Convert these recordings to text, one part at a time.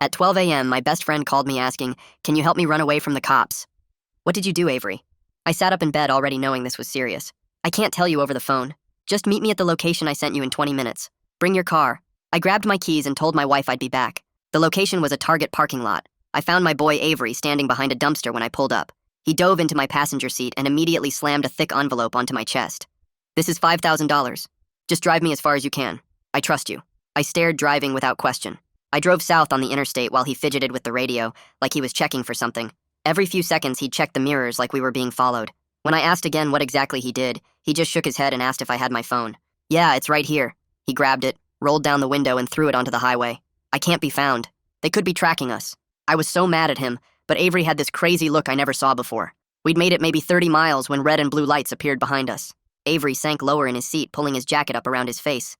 At 12 a.m., my best friend called me asking, "Can you help me run away from the cops?" "What did you do, Avery?" I sat up in bed already knowing this was serious. "I can't tell you over the phone. Just meet me at the location I sent you in 20 minutes. Bring your car." I grabbed my keys and told my wife I'd be back. The location was a Target parking lot. I found my boy Avery standing behind a dumpster when I pulled up. He dove into my passenger seat and immediately slammed a thick envelope onto my chest. "This is $5,000. Just drive me as far as you can. I trust you." I stared, driving without question. I drove south on the interstate while he fidgeted with the radio, like he was checking for something. Every few seconds, he'd check the mirrors like we were being followed. When I asked again what exactly he did, he just shook his head and asked if I had my phone. "Yeah, it's right here." He grabbed it, rolled down the window, and threw it onto the highway. "I can't be found. They could be tracking us." I was so mad at him, but Avery had this crazy look I never saw before. We'd made it maybe 30 miles when red and blue lights appeared behind us. Avery sank lower in his seat, pulling his jacket up around his face.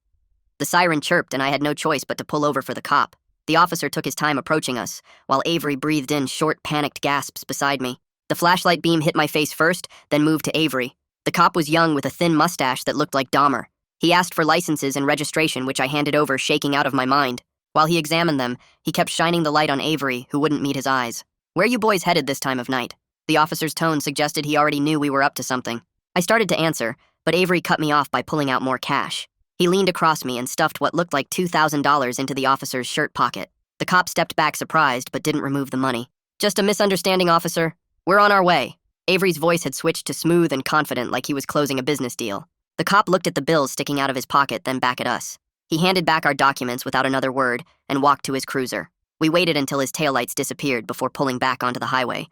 The siren chirped, and I had no choice but to pull over for the cop. The officer took his time approaching us, while Avery breathed in short, panicked gasps beside me. The flashlight beam hit my face first, then moved to Avery. The cop was young with a thin mustache that looked like Dahmer. He asked for licenses and registration, which I handed over, shaking out of my mind. While he examined them, he kept shining the light on Avery, who wouldn't meet his eyes. "Where you boys headed this time of night?" The officer's tone suggested he already knew we were up to something. I started to answer, but Avery cut me off by pulling out more cash. He leaned across me and stuffed what looked like $2,000 into the officer's shirt pocket. The cop stepped back surprised, but didn't remove the money. "Just a misunderstanding, officer. We're on our way." Avery's voice had switched to smooth and confident, like he was closing a business deal. The cop looked at the bills sticking out of his pocket, then back at us. He handed back our documents without another word and walked to his cruiser. We waited until his taillights disappeared before pulling back onto the highway.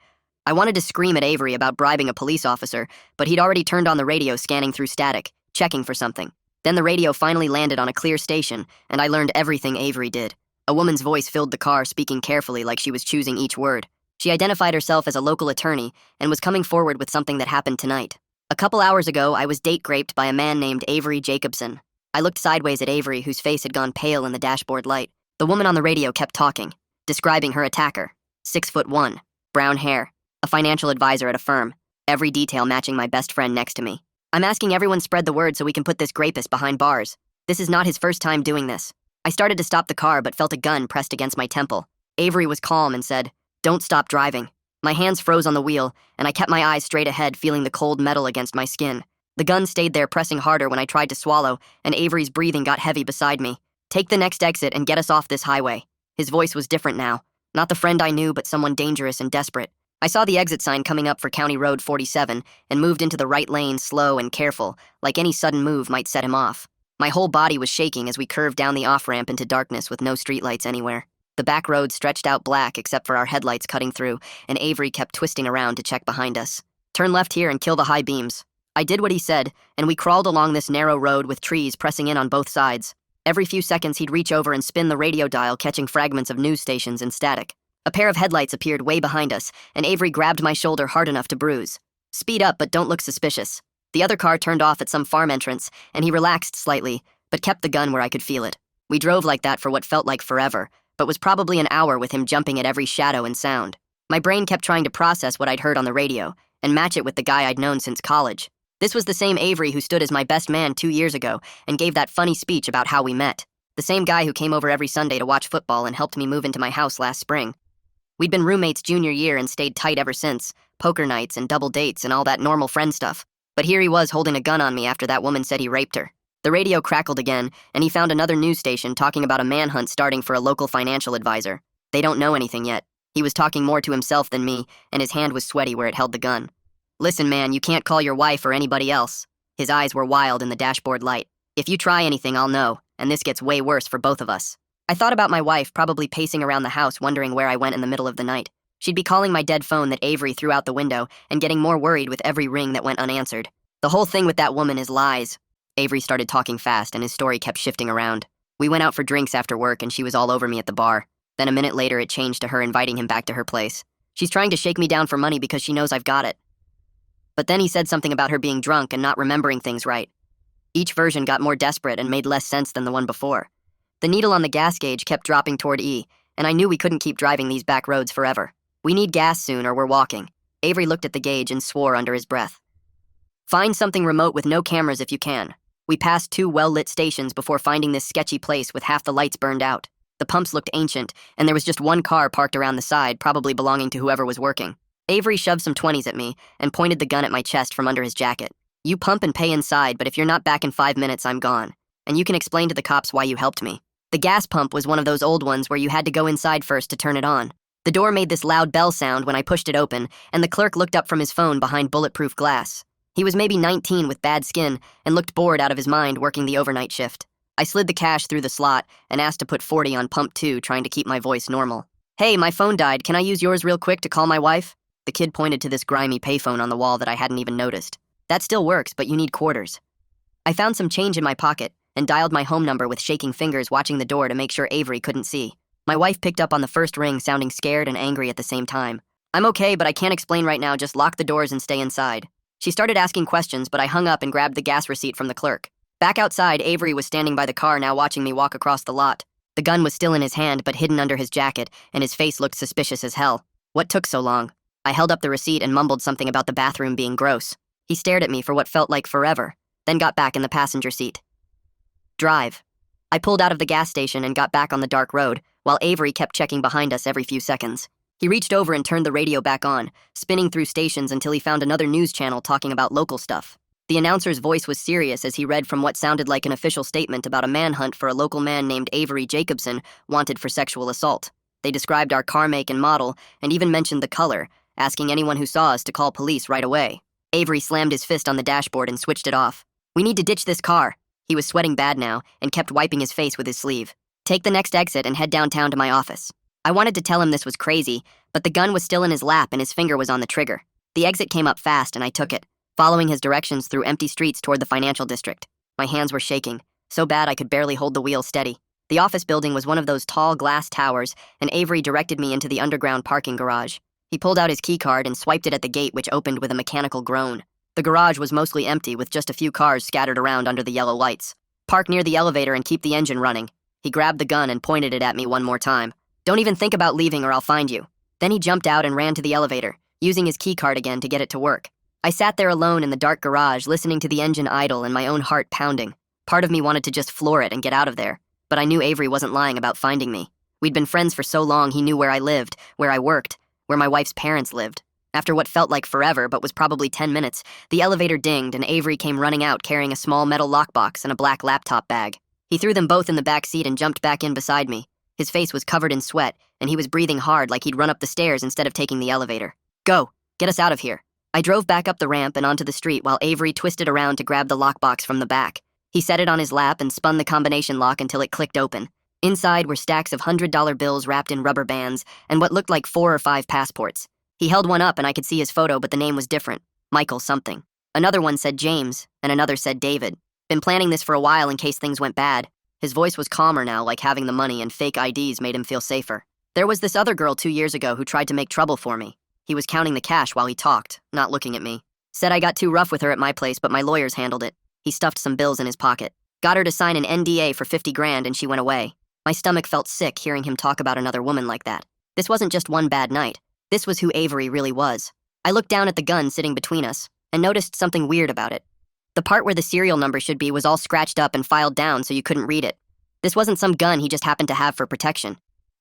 I wanted to scream at Avery about bribing a police officer, but he'd already turned on the radio, scanning through static, checking for something. Then the radio finally landed on a clear station, and I learned everything Avery did. A woman's voice filled the car, speaking carefully like she was choosing each word. She identified herself as a local attorney and was coming forward with something that happened tonight. "A couple hours ago, I was date-raped by a man named Avery Jacobson." I looked sideways at Avery, whose face had gone pale in the dashboard light. The woman on the radio kept talking, describing her attacker. 6'1", brown hair, a financial advisor at a firm, every detail matching my best friend next to me. "I'm asking everyone spread the word so we can put this rapist behind bars. This is not his first time doing this." I started to stop the car but felt a gun pressed against my temple. Avery was calm and said, "Don't stop driving." My hands froze on the wheel, and I kept my eyes straight ahead, feeling the cold metal against my skin. The gun stayed there, pressing harder when I tried to swallow, and Avery's breathing got heavy beside me. "Take the next exit and get us off this highway." His voice was different now. Not the friend I knew, but someone dangerous and desperate. I saw the exit sign coming up for County Road 47 and moved into the right lane, slow and careful, like any sudden move might set him off. My whole body was shaking as we curved down the off-ramp into darkness with no streetlights anywhere. The back road stretched out black except for our headlights cutting through, and Avery kept twisting around to check behind us. "Turn left here and kill the high beams." I did what he said, and we crawled along this narrow road with trees pressing in on both sides. Every few seconds, he'd reach over and spin the radio dial, catching fragments of news stations and static. A pair of headlights appeared way behind us, and Avery grabbed my shoulder hard enough to bruise. "Speed up, but don't look suspicious." The other car turned off at some farm entrance, and he relaxed slightly, but kept the gun where I could feel it. We drove like that for what felt like forever, but was probably an hour with him jumping at every shadow and sound. My brain kept trying to process what I'd heard on the radio and match it with the guy I'd known since college. This was the same Avery who stood as my best man 2 years ago and gave that funny speech about how we met. The same guy who came over every Sunday to watch football and helped me move into my house last spring. We'd been roommates junior year and stayed tight ever since, poker nights and double dates and all that normal friend stuff. But here he was holding a gun on me after that woman said he raped her. The radio crackled again, and he found another news station talking about a manhunt starting for a local financial advisor. They don't know anything yet. He was talking more to himself than me, and his hand was sweaty where it held the gun. "Listen, man, you can't call your wife or anybody else." His eyes were wild in the dashboard light. "If you try anything, I'll know, and this gets way worse for both of us." I thought about my wife, probably pacing around the house wondering where I went in the middle of the night. She'd be calling my dead phone that Avery threw out the window and getting more worried with every ring that went unanswered. "The whole thing with that woman is lies." Avery started talking fast, and his story kept shifting around. We went out for drinks after work, and she was all over me at the bar. Then a minute later, it changed to her inviting him back to her place. "She's trying to shake me down for money because she knows I've got it." But then he said something about her being drunk and not remembering things right. Each version got more desperate and made less sense than the one before. The needle on the gas gauge kept dropping toward E, and I knew we couldn't keep driving these back roads forever. "We need gas soon or we're walking." Avery looked at the gauge and swore under his breath. "Find something remote with no cameras if you can." We passed 2 well-lit stations before finding this sketchy place with half the lights burned out. The pumps looked ancient, and there was just one car parked around the side, probably belonging to whoever was working. Avery shoved some 20s at me and pointed the gun at my chest from under his jacket. "You pump and pay inside, but if you're not back in 5 minutes, I'm gone. And you can explain to the cops why you helped me." The gas pump was one of those old ones where you had to go inside first to turn it on. The door made this loud bell sound when I pushed it open, and the clerk looked up from his phone behind bulletproof glass. He was maybe 19 with bad skin and looked bored out of his mind working the overnight shift. I slid the cash through the slot and asked to put 40 on pump 2, trying to keep my voice normal. "Hey, my phone died. Can I use yours real quick to call my wife?" The kid pointed to this grimy payphone on the wall that I hadn't even noticed. "That still works, but you need quarters." I found some change in my pocket and dialed my home number with shaking fingers, watching the door to make sure Avery couldn't see. My wife picked up on the first ring, sounding scared and angry at the same time. "I'm okay, but I can't explain right now. Just lock the doors and stay inside." She started asking questions, but I hung up and grabbed the gas receipt from the clerk. Back outside, Avery was standing by the car, now watching me walk across the lot. The gun was still in his hand, but hidden under his jacket, and his face looked suspicious as hell. "What took so long?" I held up the receipt and mumbled something about the bathroom being gross. He stared at me for what felt like forever, then got back in the passenger seat. Drive. I pulled out of the gas station and got back on the dark road, while Avery kept checking behind us every few seconds. He reached over and turned the radio back on, spinning through stations until he found another news channel talking about local stuff. The announcer's voice was serious as he read from what sounded like an official statement about a manhunt for a local man named Avery Jacobson, wanted for sexual assault. They described our car make and model, and even mentioned the color, asking anyone who saw us to call police right away. Avery slammed his fist on the dashboard and switched it off. "We need to ditch this car." He was sweating bad now and kept wiping his face with his sleeve. "Take the next exit and head downtown to my office." I wanted to tell him this was crazy, but the gun was still in his lap and his finger was on the trigger. The exit came up fast and I took it, following his directions through empty streets toward the financial district. My hands were shaking, so bad I could barely hold the wheel steady. The office building was one of those tall glass towers, and Avery directed me into the underground parking garage. He pulled out his keycard and swiped it at the gate, which opened with a mechanical groan. The garage was mostly empty, with just a few cars scattered around under the yellow lights. "Park near the elevator and keep the engine running." He grabbed the gun and pointed it at me one more time. "Don't even think about leaving or I'll find you." Then he jumped out and ran to the elevator, using his keycard again to get it to work. I sat there alone in the dark garage, listening to the engine idle and my own heart pounding. Part of me wanted to just floor it and get out of there, but I knew Avery wasn't lying about finding me. We'd been friends for so long, he knew where I lived, where I worked, where my wife's parents lived. After what felt like forever, but was probably 10 minutes, the elevator dinged and Avery came running out carrying a small metal lockbox and a black laptop bag. He threw them both in the back seat and jumped back in beside me. His face was covered in sweat, and he was breathing hard like he'd run up the stairs instead of taking the elevator. "Go, get us out of here." I drove back up the ramp and onto the street while Avery twisted around to grab the lockbox from the back. He set it on his lap and spun the combination lock until it clicked open. Inside were stacks of $100 bills wrapped in rubber bands and what looked like 4 or 5 passports. He held one up and I could see his photo, but the name was different. Michael something. Another one said James, and another said David. Been planning this for a while in case things went bad. His voice was calmer now, like having the money and fake IDs made him feel safer. "There was this other girl 2 years ago who tried to make trouble for me." He was counting the cash while he talked, not looking at me. "Said I got too rough with her at my place, but my lawyers handled it." He stuffed some bills in his pocket. "Got her to sign an NDA for 50 grand and she went away." My stomach felt sick hearing him talk about another woman like that. This wasn't just one bad night. This was who Avery really was. I looked down at the gun sitting between us and noticed something weird about it. The part where the serial number should be was all scratched up and filed down so you couldn't read it. This wasn't some gun he just happened to have for protection.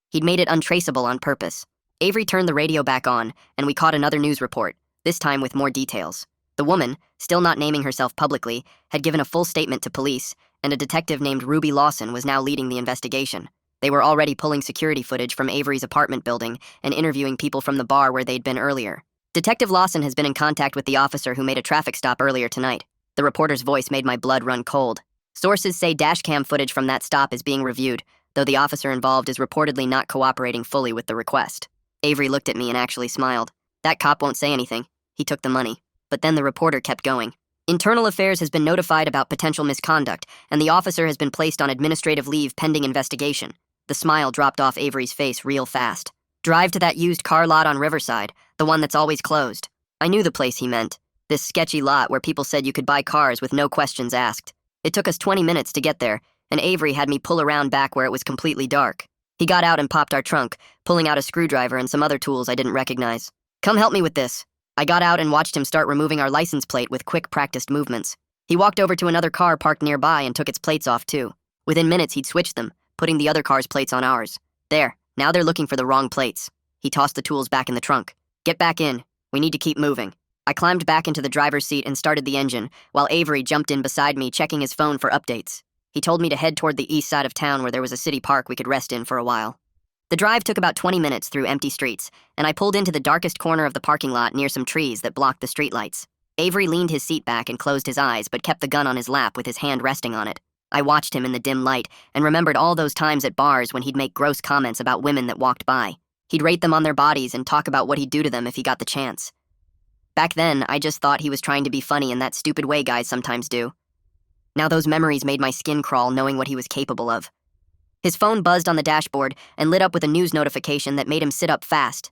He'd made it untraceable on purpose. Avery turned the radio back on, and we caught another news report, this time with more details. The woman, still not naming herself publicly, had given a full statement to police, and a detective named Ruby Lawson was now leading the investigation. They were already pulling security footage from Avery's apartment building and interviewing people from the bar where they'd been earlier. Detective Lawson has been in contact with the officer who made a traffic stop earlier tonight. The reporter's voice made my blood run cold. Sources say dashcam footage from that stop is being reviewed, though the officer involved is reportedly not cooperating fully with the request. Avery looked at me and actually smiled. "That cop won't say anything. He took the money." But then the reporter kept going. "Internal Affairs has been notified about potential misconduct, and the officer has been placed on administrative leave pending investigation." The smile dropped off Avery's face real fast. "Drive to that used car lot on Riverside, the one that's always closed." I knew the place he meant. This sketchy lot where people said you could buy cars with no questions asked. It took us 20 minutes to get there, and Avery had me pull around back where it was completely dark. He got out and popped our trunk, pulling out a screwdriver and some other tools I didn't recognize. "Come help me with this." I got out and watched him start removing our license plate with quick, practiced movements. He walked over to another car parked nearby and took its plates off too. Within minutes, he'd switched them, putting the other car's plates on ours. There, now they're looking for the wrong plates. He tossed the tools back in the trunk. Get back in. We need to keep moving. I climbed back into the driver's seat and started the engine, while Avery jumped in beside me, checking his phone for updates. He told me to head toward the east side of town where there was a city park we could rest in for a while. The drive took about 20 minutes through empty streets, and I pulled into the darkest corner of the parking lot near some trees that blocked the streetlights. Avery leaned his seat back and closed his eyes, but kept the gun on his lap with his hand resting on it. I watched him in the dim light and remembered all those times at bars when he'd make gross comments about women that walked by. He'd rate them on their bodies and talk about what he'd do to them if he got the chance. Back then, I just thought he was trying to be funny in that stupid way guys sometimes do. Now those memories made my skin crawl knowing what he was capable of. His phone buzzed on the dashboard and lit up with a news notification that made him sit up fast.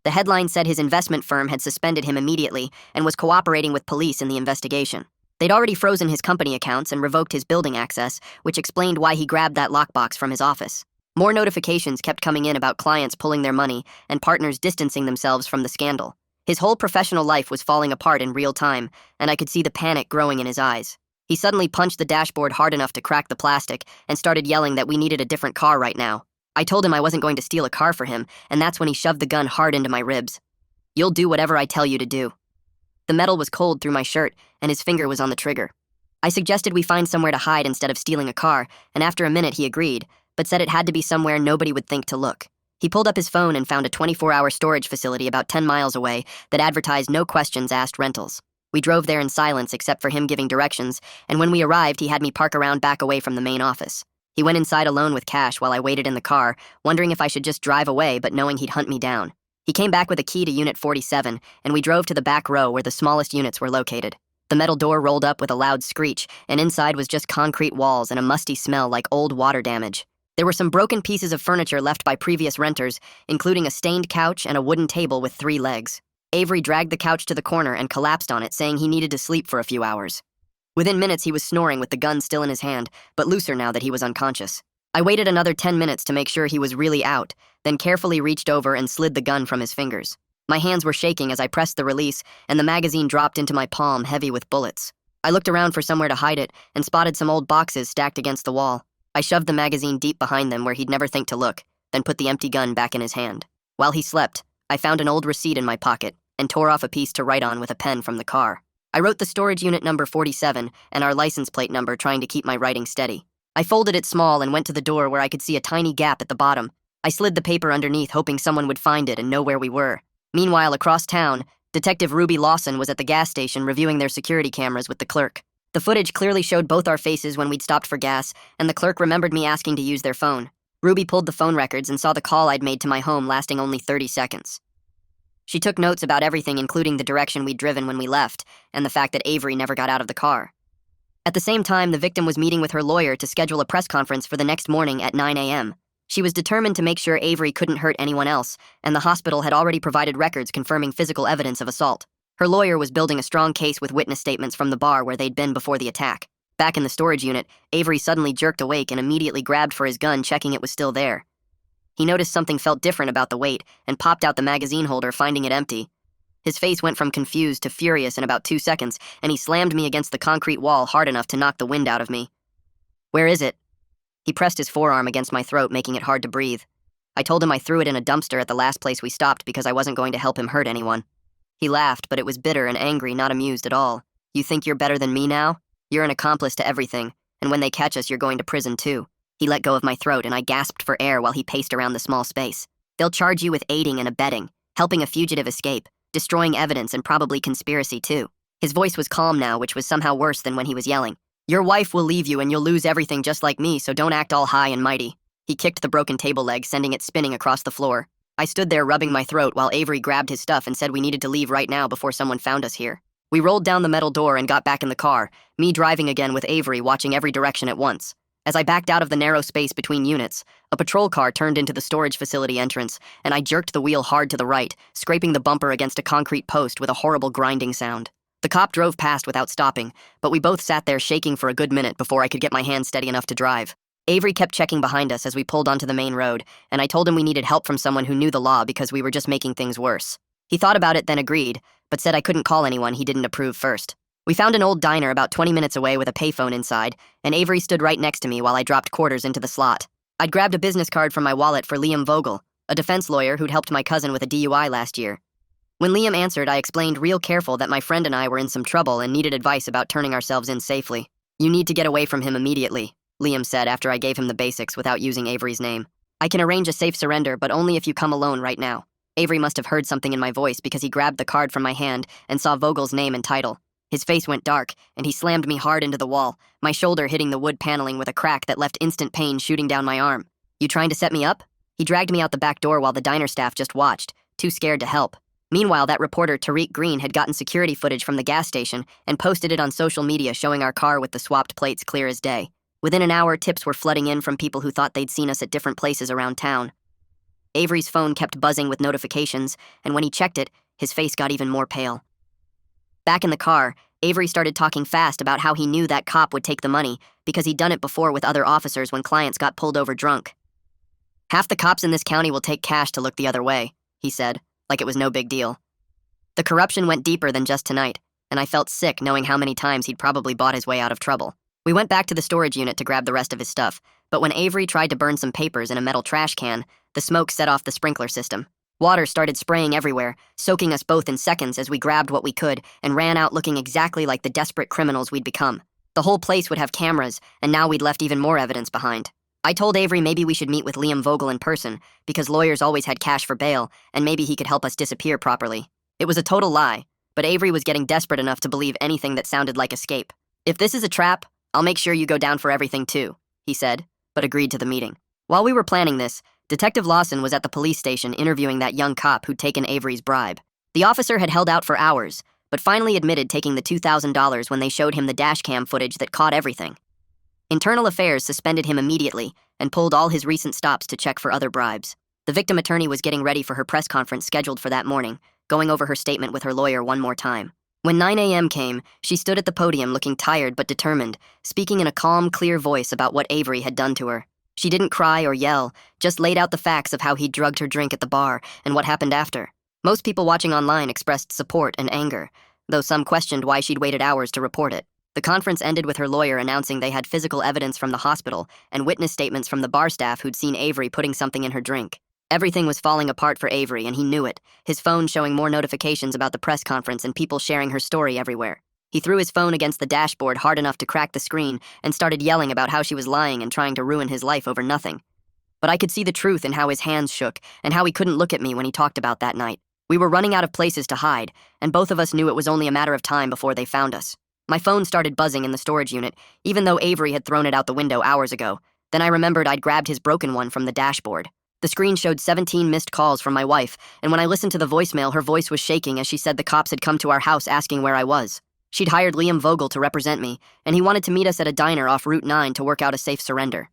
The headline said his investment firm had suspended him immediately and was cooperating with police in the investigation. They'd already frozen his company accounts and revoked his building access, which explained why he grabbed that lockbox from his office. More notifications kept coming in about clients pulling their money and partners distancing themselves from the scandal. His whole professional life was falling apart in real time, and I could see the panic growing in his eyes. He suddenly punched the dashboard hard enough to crack the plastic and started yelling that we needed a different car right now. I told him I wasn't going to steal a car for him, and that's when he shoved the gun hard into my ribs. You'll do whatever I tell you to do. The metal was cold through my shirt, and his finger was on the trigger. I suggested we find somewhere to hide instead of stealing a car, and after a minute he agreed, but said it had to be somewhere nobody would think to look. He pulled up his phone and found a 24-hour storage facility about 10 miles away that advertised no questions asked rentals. We drove there in silence except for him giving directions, and when we arrived he had me park around back away from the main office. He went inside alone with cash while I waited in the car, wondering if I should just drive away but knowing he'd hunt me down. He came back with a key to Unit 47, and we drove to the back row where the smallest units were located. The metal door rolled up with a loud screech, and inside was just concrete walls and a musty smell like old water damage. There were some broken pieces of furniture left by previous renters, including a stained couch and a wooden table with 3 legs. Avery dragged the couch to the corner and collapsed on it, saying he needed to sleep for a few hours. Within minutes, he was snoring with the gun still in his hand, but looser now that he was unconscious. I waited another 10 minutes to make sure he was really out, then carefully reached over and slid the gun from his fingers. My hands were shaking as I pressed the release, and the magazine dropped into my palm heavy with bullets. I looked around for somewhere to hide it and spotted some old boxes stacked against the wall. I shoved the magazine deep behind them where he'd never think to look, then put the empty gun back in his hand. While he slept, I found an old receipt in my pocket and tore off a piece to write on with a pen from the car. I wrote the storage unit number 47 and our license plate number, trying to keep my writing steady. I folded it small and went to the door where I could see a tiny gap at the bottom. I slid the paper underneath, hoping someone would find it and know where we were. Meanwhile, across town, Detective Ruby Lawson was at the gas station reviewing their security cameras with the clerk. The footage clearly showed both our faces when we'd stopped for gas, and the clerk remembered me asking to use their phone. Ruby pulled the phone records and saw the call I'd made to my home lasting only 30 seconds. She took notes about everything, including the direction we'd driven when we left, and the fact that Avery never got out of the car. At the same time, the victim was meeting with her lawyer to schedule a press conference for the next morning at 9 a.m. She was determined to make sure Avery couldn't hurt anyone else, and the hospital had already provided records confirming physical evidence of assault. Her lawyer was building a strong case with witness statements from the bar where they'd been before the attack. Back in the storage unit, Avery suddenly jerked awake and immediately grabbed for his gun, checking it was still there. He noticed something felt different about the weight and popped out the magazine holder, finding it empty. His face went from confused to furious in about 2 seconds, and he slammed me against the concrete wall hard enough to knock the wind out of me. "Where is it?" He pressed his forearm against my throat, making it hard to breathe. I told him I threw it in a dumpster at the last place we stopped because I wasn't going to help him hurt anyone. He laughed, but it was bitter and angry, not amused at all. "You think you're better than me now? You're an accomplice to everything, and when they catch us, you're going to prison too." He let go of my throat, and I gasped for air while he paced around the small space. "They'll charge you with aiding and abetting, helping a fugitive escape, destroying evidence, and probably conspiracy too." His voice was calm now, which was somehow worse than when he was yelling. "Your wife will leave you and you'll lose everything just like me, so don't act all high and mighty." He kicked the broken table leg, sending it spinning across the floor. I stood there rubbing my throat while Avery grabbed his stuff and said we needed to leave right now before someone found us here. We rolled down the metal door and got back in the car, me driving again with Avery watching every direction at once. As I backed out of the narrow space between units, a patrol car turned into the storage facility entrance, and I jerked the wheel hard to the right, scraping the bumper against a concrete post with a horrible grinding sound. The cop drove past without stopping, but we both sat there shaking for a good minute before I could get my hands steady enough to drive. Avery kept checking behind us as we pulled onto the main road, and I told him we needed help from someone who knew the law because we were just making things worse. He thought about it, then agreed, but said I couldn't call anyone he didn't approve first. We found an old diner about 20 minutes away with a payphone inside, and Avery stood right next to me while I dropped quarters into the slot. I'd grabbed a business card from my wallet for Liam Vogel, a defense lawyer who'd helped my cousin with a DUI last year. When Liam answered, I explained real careful that my friend and I were in some trouble and needed advice about turning ourselves in safely. "You need to get away from him immediately," Liam said after I gave him the basics without using Avery's name. "I can arrange a safe surrender, but only if you come alone right now." Avery must have heard something in my voice because he grabbed the card from my hand and saw Vogel's name and title. His face went dark, and he slammed me hard into the wall, my shoulder hitting the wood paneling with a crack that left instant pain shooting down my arm. "You trying to set me up?" He dragged me out the back door while the diner staff just watched, too scared to help. Meanwhile, that reporter, Tariq Green, had gotten security footage from the gas station and posted it on social media showing our car with the swapped plates clear as day. Within an hour, tips were flooding in from people who thought they'd seen us at different places around town. Avery's phone kept buzzing with notifications, and when he checked it, his face got even more pale. Back in the car, Avery started talking fast about how he knew that cop would take the money because he'd done it before with other officers when clients got pulled over drunk. "Half the cops in this county will take cash to look the other way," he said, like it was no big deal. The corruption went deeper than just tonight, and I felt sick knowing how many times he'd probably bought his way out of trouble. We went back to the storage unit to grab the rest of his stuff, but when Avery tried to burn some papers in a metal trash can, the smoke set off the sprinkler system. Water started spraying everywhere, soaking us both in seconds as we grabbed what we could and ran out looking exactly like the desperate criminals we'd become. The whole place would have cameras, and now we'd left even more evidence behind. I told Avery maybe we should meet with Liam Vogel in person, because lawyers always had cash for bail, and maybe he could help us disappear properly. It was a total lie, but Avery was getting desperate enough to believe anything that sounded like escape. "If this is a trap, I'll make sure you go down for everything too," he said, but agreed to the meeting. While we were planning this, Detective Lawson was at the police station interviewing that young cop who'd taken Avery's bribe. The officer had held out for hours, but finally admitted taking the $2,000 when they showed him the dashcam footage that caught everything. Internal Affairs suspended him immediately and pulled all his recent stops to check for other bribes. The victim attorney was getting ready for her press conference scheduled for that morning, going over her statement with her lawyer one more time. When 9 a.m. came, she stood at the podium looking tired but determined, speaking in a calm, clear voice about what Avery had done to her. She didn't cry or yell, just laid out the facts of how he drugged her drink at the bar and what happened after. Most people watching online expressed support and anger, though some questioned why she'd waited hours to report it. The conference ended with her lawyer announcing they had physical evidence from the hospital and witness statements from the bar staff who'd seen Avery putting something in her drink. Everything was falling apart for Avery, and he knew it, his phone showing more notifications about the press conference and people sharing her story everywhere. He threw his phone against the dashboard hard enough to crack the screen and started yelling about how she was lying and trying to ruin his life over nothing. But I could see the truth in how his hands shook and how he couldn't look at me when he talked about that night. We were running out of places to hide, and both of us knew it was only a matter of time before they found us. My phone started buzzing in the storage unit, even though Avery had thrown it out the window hours ago. Then I remembered I'd grabbed his broken one from the dashboard. The screen showed 17 missed calls from my wife, and when I listened to the voicemail, her voice was shaking as she said the cops had come to our house asking where I was. She'd hired Liam Vogel to represent me, and he wanted to meet us at a diner off Route 9 to work out a safe surrender.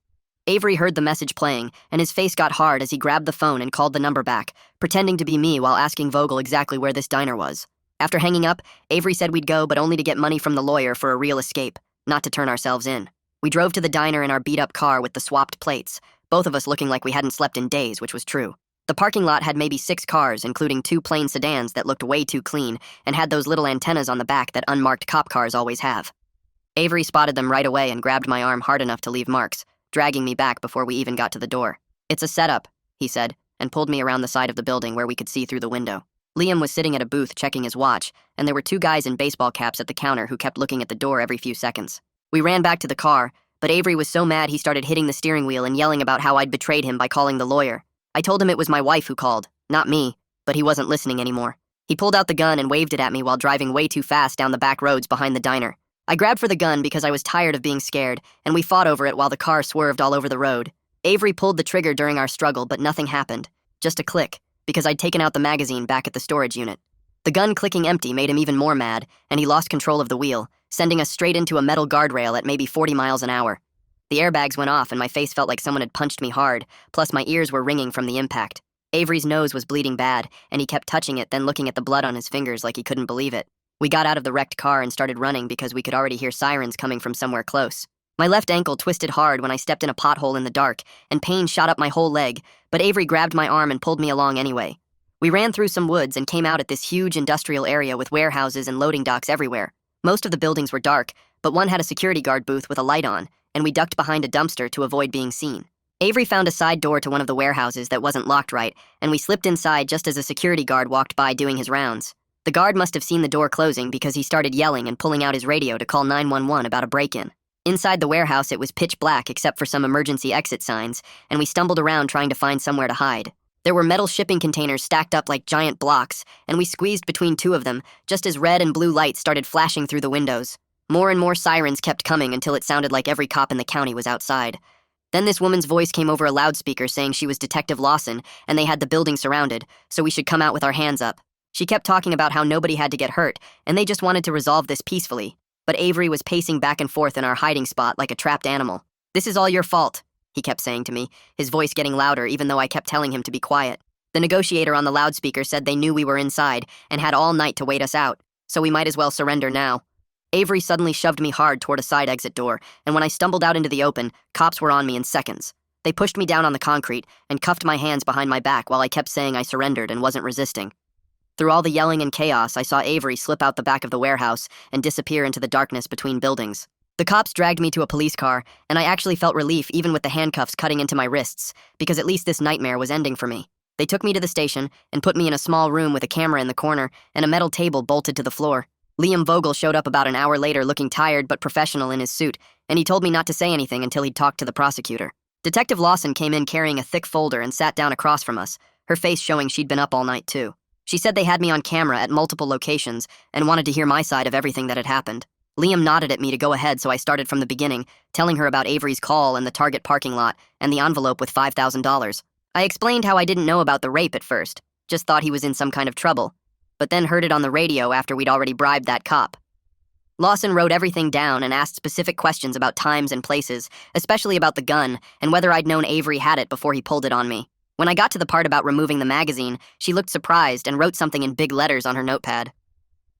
Avery heard the message playing, and his face got hard as he grabbed the phone and called the number back, pretending to be me while asking Vogel exactly where this diner was. After hanging up, Avery said we'd go, but only to get money from the lawyer for a real escape, not to turn ourselves in. We drove to the diner in our beat-up car with the swapped plates, both of us looking like we hadn't slept in days, which was true. The parking lot had maybe 6 cars, including 2 plain sedans that looked way too clean and had those little antennas on the back that unmarked cop cars always have. Avery spotted them right away and grabbed my arm hard enough to leave marks, dragging me back before we even got to the door. "It's a setup," he said, and pulled me around the side of the building where we could see through the window. Liam was sitting at a booth checking his watch, and there were 2 guys in baseball caps at the counter who kept looking at the door every few seconds. We ran back to the car, but Avery was so mad he started hitting the steering wheel and yelling about how I'd betrayed him by calling the lawyer. I told him it was my wife who called, not me, but he wasn't listening anymore. He pulled out the gun and waved it at me while driving way too fast down the back roads behind the diner. I grabbed for the gun because I was tired of being scared, and we fought over it while the car swerved all over the road. Avery pulled the trigger during our struggle, but nothing happened. Just a click, because I'd taken out the magazine back at the storage unit. The gun clicking empty made him even more mad, and he lost control of the wheel, sending us straight into a metal guardrail at maybe 40 miles an hour. The airbags went off and my face felt like someone had punched me hard, plus my ears were ringing from the impact. Avery's nose was bleeding bad, and he kept touching it, then looking at the blood on his fingers like he couldn't believe it. We got out of the wrecked car and started running because we could already hear sirens coming from somewhere close. My left ankle twisted hard when I stepped in a pothole in the dark, and pain shot up my whole leg, but Avery grabbed my arm and pulled me along anyway. We ran through some woods and came out at this huge industrial area with warehouses and loading docks everywhere. Most of the buildings were dark, but one had a security guard booth with a light on, and we ducked behind a dumpster to avoid being seen. Avery found a side door to one of the warehouses that wasn't locked right, and we slipped inside just as a security guard walked by doing his rounds. The guard must have seen the door closing because he started yelling and pulling out his radio to call 911 about a break-in. Inside the warehouse, it was pitch black except for some emergency exit signs, and we stumbled around trying to find somewhere to hide. There were metal shipping containers stacked up like giant blocks, and we squeezed between two of them just as red and blue lights started flashing through the windows. More and more sirens kept coming until it sounded like every cop in the county was outside. Then this woman's voice came over a loudspeaker saying she was Detective Lawson and they had the building surrounded, so we should come out with our hands up. She kept talking about how nobody had to get hurt, and they just wanted to resolve this peacefully. But Avery was pacing back and forth in our hiding spot like a trapped animal. "This is all your fault," he kept saying to me, his voice getting louder even though I kept telling him to be quiet. The negotiator on the loudspeaker said they knew we were inside and had all night to wait us out, so we might as well surrender now. Avery suddenly shoved me hard toward a side exit door, and when I stumbled out into the open, cops were on me in seconds. They pushed me down on the concrete and cuffed my hands behind my back while I kept saying I surrendered and wasn't resisting. Through all the yelling and chaos, I saw Avery slip out the back of the warehouse and disappear into the darkness between buildings. The cops dragged me to a police car, and I actually felt relief even with the handcuffs cutting into my wrists, because at least this nightmare was ending for me. They took me to the station and put me in a small room with a camera in the corner and a metal table bolted to the floor. Liam Vogel showed up about an hour later looking tired but professional in his suit, and he told me not to say anything until he'd talked to the prosecutor. Detective Lawson came in carrying a thick folder and sat down across from us, her face showing she'd been up all night too. She said they had me on camera at multiple locations and wanted to hear my side of everything that had happened. Liam nodded at me to go ahead, so I started from the beginning, telling her about Avery's call and the Target parking lot and the envelope with $5,000. I explained how I didn't know about the rape at first, just thought he was in some kind of trouble, but then heard it on the radio after we'd already bribed that cop. Lawson wrote everything down and asked specific questions about times and places, especially about the gun and whether I'd known Avery had it before he pulled it on me. When I got to the part about removing the magazine, she looked surprised and wrote something in big letters on her notepad.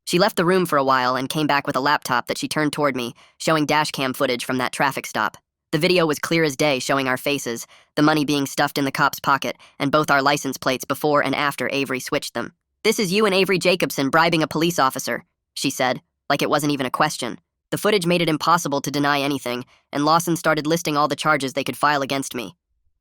She left the room for a while and came back with a laptop that she turned toward me, showing dashcam footage from that traffic stop. The video was clear as day, showing our faces, the money being stuffed in the cop's pocket, and both our license plates before and after Avery switched them. "This is you and Avery Jacobson bribing a police officer," she said, like it wasn't even a question. The footage made it impossible to deny anything, and Lawson started listing all the charges they could file against me.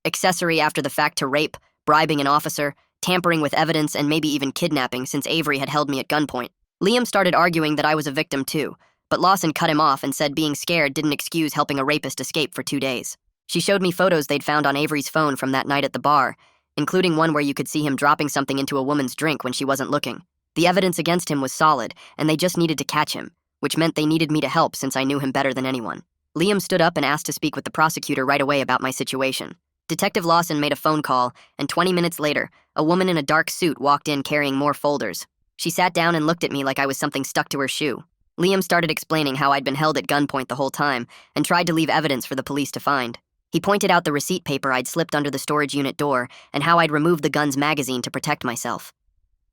Accessory after the fact to rape, bribing an officer, tampering with evidence, and maybe even kidnapping since Avery had held me at gunpoint. Liam started arguing that I was a victim too, but Lawson cut him off and said being scared didn't excuse helping a rapist escape for 2 days. She showed me photos they'd found on Avery's phone from that night at the bar, including one where you could see him dropping something into a woman's drink when she wasn't looking. The evidence against him was solid, and they just needed to catch him, which meant they needed me to help since I knew him better than anyone. Liam stood up and asked to speak with the prosecutor right away about my situation. Detective Lawson made a phone call, and 20 minutes later, a woman in a dark suit walked in carrying more folders. She sat down and looked at me like I was something stuck to her shoe. Liam started explaining how I'd been held at gunpoint the whole time and tried to leave evidence for the police to find. He pointed out the receipt paper I'd slipped under the storage unit door and how I'd removed the gun's magazine to protect myself.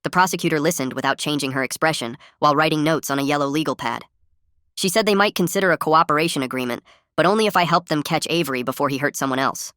The prosecutor listened without changing her expression while writing notes on a yellow legal pad. She said they might consider a cooperation agreement, but only if I helped them catch Avery before he hurt someone else.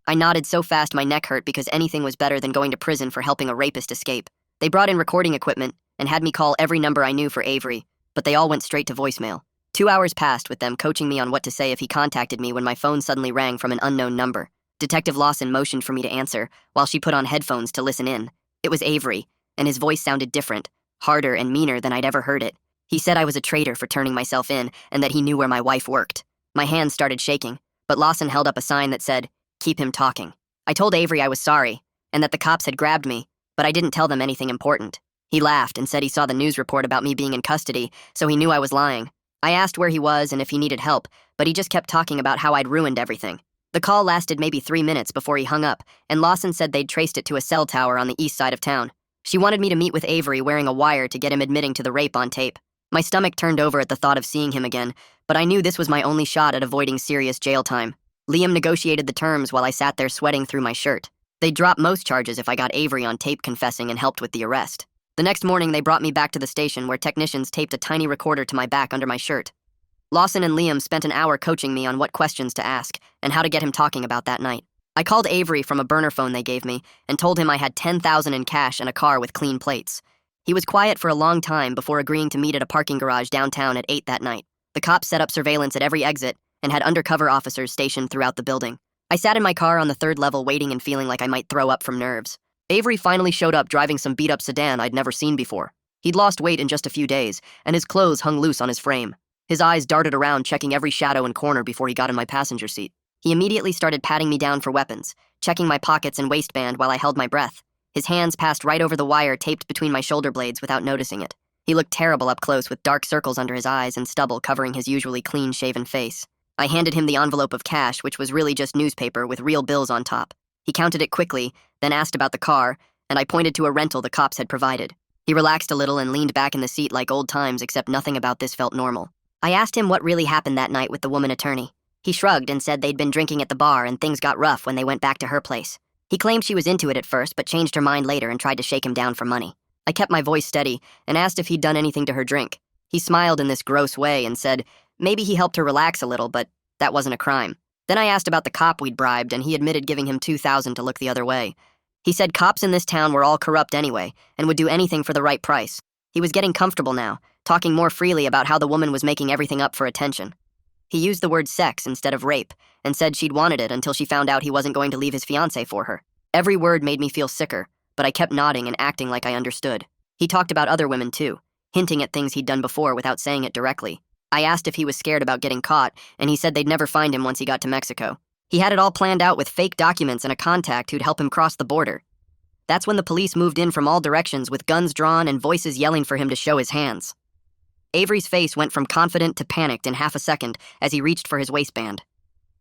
I nodded so fast my neck hurt because anything was better than going to prison for helping a rapist escape. They brought in recording equipment and had me call every number I knew for Avery, but they all went straight to voicemail. 2 hours passed with them coaching me on what to say if he contacted me when my phone suddenly rang from an unknown number. Detective Lawson motioned for me to answer while she put on headphones to listen in. It was Avery, and his voice sounded different, harder and meaner than I'd ever heard it. He said I was a traitor for turning myself in and that he knew where my wife worked. My hands started shaking, but Lawson held up a sign that said, "Keep him talking." I told Avery I was sorry, and that the cops had grabbed me, but I didn't tell them anything important. He laughed and said he saw the news report about me being in custody, so he knew I was lying. I asked where he was and if he needed help, but he just kept talking about how I'd ruined everything. The call lasted maybe 3 minutes before he hung up, and Lawson said they'd traced it to a cell tower on the east side of town. She wanted me to meet with Avery wearing a wire to get him admitting to the rape on tape. My stomach turned over at the thought of seeing him again, but I knew this was my only shot at avoiding serious jail time. Liam negotiated the terms while I sat there sweating through my shirt. They'd drop most charges if I got Avery on tape confessing and helped with the arrest. The next morning, they brought me back to the station where technicians taped a tiny recorder to my back under my shirt. Lawson and Liam spent an hour coaching me on what questions to ask and how to get him talking about that night. I called Avery from a burner phone they gave me and told him I had $10,000 in cash and a car with clean plates. He was quiet for a long time before agreeing to meet at a parking garage downtown at 8 that night. The cops set up surveillance at every exit and had undercover officers stationed throughout the building. I sat in my car on the third level waiting and feeling like I might throw up from nerves. Avery finally showed up driving some beat-up sedan I'd never seen before. He'd lost weight in just a few days, and his clothes hung loose on his frame. His eyes darted around, checking every shadow and corner before he got in my passenger seat. He immediately started patting me down for weapons, checking my pockets and waistband while I held my breath. His hands passed right over the wire taped between my shoulder blades without noticing it. He looked terrible up close with dark circles under his eyes and stubble covering his usually clean-shaven face. I handed him the envelope of cash, which was really just newspaper with real bills on top. He counted it quickly, then asked about the car, and I pointed to a rental the cops had provided. He relaxed a little and leaned back in the seat like old times, except nothing about this felt normal. I asked him what really happened that night with the woman attorney. He shrugged and said they'd been drinking at the bar and things got rough when they went back to her place. He claimed she was into it at first, but changed her mind later and tried to shake him down for money. I kept my voice steady and asked if he'd done anything to her drink. He smiled in this gross way and said maybe he helped her relax a little, but that wasn't a crime. Then I asked about the cop we'd bribed, and he admitted giving him $2,000 to look the other way. He said cops in this town were all corrupt anyway and would do anything for the right price. He was getting comfortable now, talking more freely about how the woman was making everything up for attention. He used the word sex instead of rape and said she'd wanted it until she found out he wasn't going to leave his fiancée for her. Every word made me feel sicker, but I kept nodding and acting like I understood. He talked about other women too, hinting at things he'd done before without saying it directly. I asked if he was scared about getting caught, and he said they'd never find him once he got to Mexico. He had it all planned out with fake documents and a contact who'd help him cross the border. That's when the police moved in from all directions with guns drawn and voices yelling for him to show his hands. Avery's face went from confident to panicked in half a second as he reached for his waistband.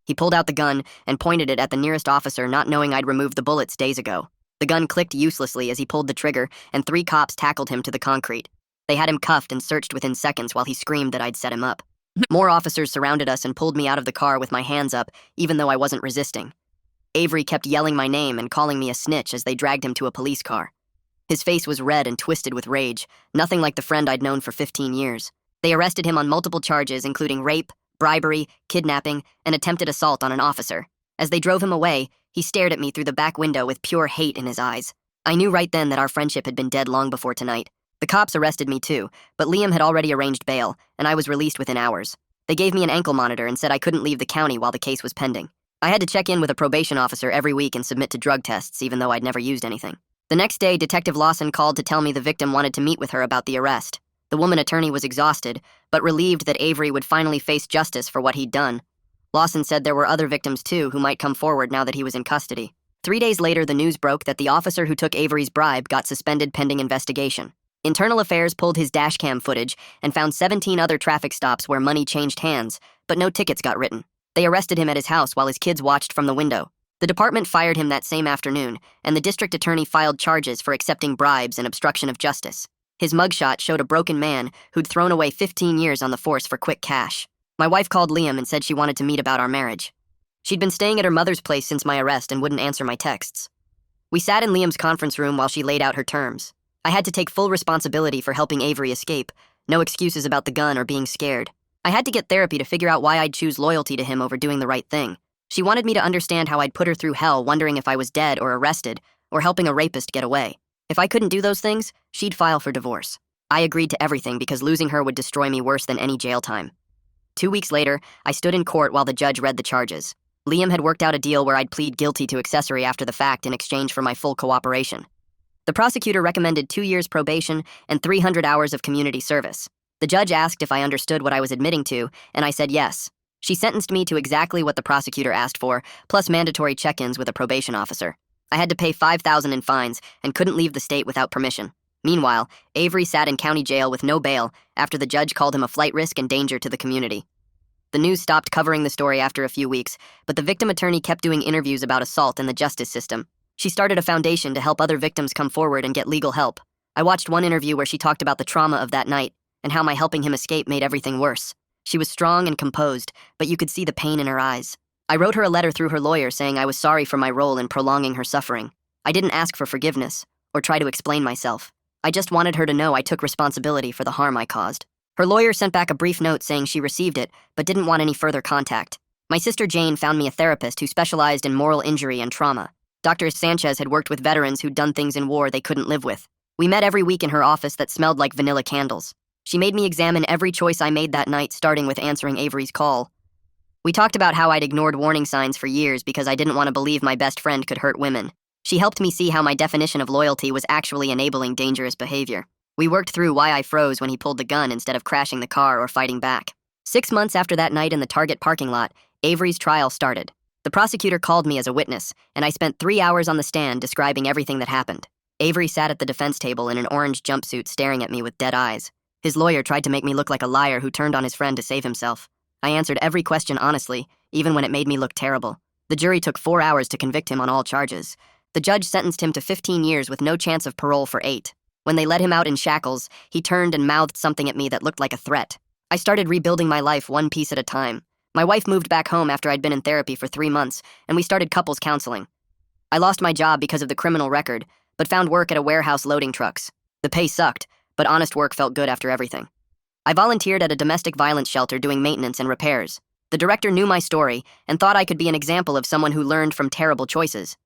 He pulled out the gun and pointed it at the nearest officer, not knowing I'd removed the bullets days ago. The gun clicked uselessly as he pulled the trigger, and 3 cops tackled him to the concrete. They had him cuffed and searched within seconds while he screamed that I'd set him up. More officers surrounded us and pulled me out of the car with my hands up, even though I wasn't resisting. Avery kept yelling my name and calling me a snitch as they dragged him to a police car. His face was red and twisted with rage, nothing like the friend I'd known for 15 years. They arrested him on multiple charges, including rape, bribery, kidnapping, and attempted assault on an officer. As they drove him away, he stared at me through the back window with pure hate in his eyes. I knew right then that our friendship had been dead long before tonight. The cops arrested me too, but Liam had already arranged bail, and I was released within hours. They gave me an ankle monitor and said I couldn't leave the county while the case was pending. I had to check in with a probation officer every week and submit to drug tests, even though I'd never used anything. The next day, Detective Lawson called to tell me the victim wanted to meet with her about the arrest. The woman attorney was exhausted, but relieved that Avery would finally face justice for what he'd done. Lawson said there were other victims too who might come forward now that he was in custody. 3 days later, the news broke that the officer who took Avery's bribe got suspended pending investigation. Internal Affairs pulled his dashcam footage and found 17 other traffic stops where money changed hands, but no tickets got written. They arrested him at his house while his kids watched from the window. The department fired him that same afternoon, and the district attorney filed charges for accepting bribes and obstruction of justice. His mugshot showed a broken man who'd thrown away 15 years on the force for quick cash. My wife called Liam and said she wanted to meet about our marriage. She'd been staying at her mother's place since my arrest and wouldn't answer my texts. We sat in Liam's conference room while she laid out her terms. I had to take full responsibility for helping Avery escape, no excuses about the gun or being scared. I had to get therapy to figure out why I'd choose loyalty to him over doing the right thing. She wanted me to understand how I'd put her through hell wondering if I was dead or arrested, or helping a rapist get away. If I couldn't do those things, she'd file for divorce. I agreed to everything because losing her would destroy me worse than any jail time. 2 weeks later, I stood in court while the judge read the charges. Liam had worked out a deal where I'd plead guilty to accessory after the fact in exchange for my full cooperation. The prosecutor recommended 2 years probation and 300 hours of community service. The judge asked if I understood what I was admitting to, and I said yes. She sentenced me to exactly what the prosecutor asked for, plus mandatory check-ins with a probation officer. I had to pay $5,000 in fines and couldn't leave the state without permission. Meanwhile, Avery sat in county jail with no bail after the judge called him a flight risk and danger to the community. The news stopped covering the story after a few weeks, but the victim attorney kept doing interviews about assault in the justice system. She started a foundation to help other victims come forward and get legal help. I watched one interview where she talked about the trauma of that night and how my helping him escape made everything worse. She was strong and composed, but you could see the pain in her eyes. I wrote her a letter through her lawyer saying I was sorry for my role in prolonging her suffering. I didn't ask for forgiveness or try to explain myself. I just wanted her to know I took responsibility for the harm I caused. Her lawyer sent back a brief note saying she received it, but didn't want any further contact. My sister Jane found me a therapist who specialized in moral injury and trauma. Dr. Sanchez had worked with veterans who'd done things in war they couldn't live with. We met every week in her office that smelled like vanilla candles. She made me examine every choice I made that night, starting with answering Avery's call. We talked about how I'd ignored warning signs for years because I didn't want to believe my best friend could hurt women. She helped me see how my definition of loyalty was actually enabling dangerous behavior. We worked through why I froze when he pulled the gun instead of crashing the car or fighting back. 6 months after that night in the Target parking lot, Avery's trial started. The prosecutor called me as a witness, and I spent 3 hours on the stand describing everything that happened. Avery sat at the defense table in an orange jumpsuit staring at me with dead eyes. His lawyer tried to make me look like a liar who turned on his friend to save himself. I answered every question honestly, even when it made me look terrible. The jury took 4 hours to convict him on all charges. The judge sentenced him to 15 years with no chance of parole for 8. When they let him out in shackles, he turned and mouthed something at me that looked like a threat. I started rebuilding my life one piece at a time. My wife moved back home after I'd been in therapy for 3 months, and we started couples counseling. I lost my job because of the criminal record, but found work at a warehouse loading trucks. The pay sucked, but honest work felt good after everything. I volunteered at a domestic violence shelter doing maintenance and repairs. The director knew my story and thought I could be an example of someone who learned from terrible choices.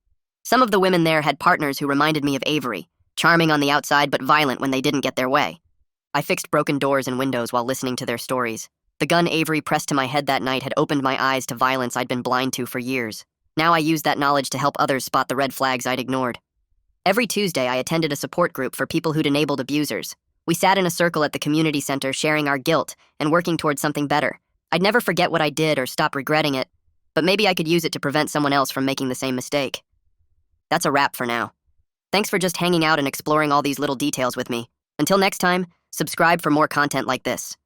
Some of the women there had partners who reminded me of Avery, charming on the outside but violent when they didn't get their way. I fixed broken doors and windows while listening to their stories. The gun Avery pressed to my head that night had opened my eyes to violence I'd been blind to for years. Now I used that knowledge to help others spot the red flags I'd ignored. Every Tuesday, I attended a support group for people who'd enabled abusers. We sat in a circle at the community center sharing our guilt and working towards something better. I'd never forget what I did or stop regretting it, but maybe I could use it to prevent someone else from making the same mistake. That's a wrap for now. Thanks for just hanging out and exploring all these little details with me. Until next time, subscribe for more content like this.